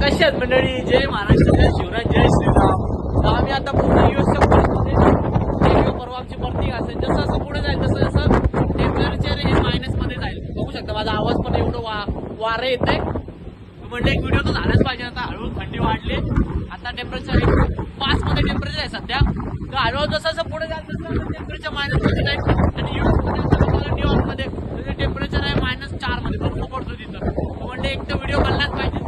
कशी आहेत मंडळी? जय महाराष्ट्र, जय शिवराज, जय श्रीराम. तर आम्ही आता पूर्ण युएसच्या बसमध्ये परवा आमची बर्निंग असेल. जसं असं पुढे जाईल तसं जसं टेम्परेचर हे मायनस मध्ये जाईल. बघू शकता माझा आवाज पण एवढं वारं येत आहे. म्हणजे एक व्हिडिओ तर झालाच पाहिजे. आता हळूहळू थंडी वाढली. आता टेम्परेचर 5 मध्ये टेम्परेचर आहे सध्या. तर हळूहळू जसं असं पुढे जाईल तसं टेम्परेचर मायनस मध्ये जाईल. आणि युएस मध्ये न्यूयॉर्क मध्ये टेम्परेचर आहे -4 मध्ये. बर्फ पडतो तिथं. म्हणजे एक तर व्हिडिओ बनलाच पाहिजे.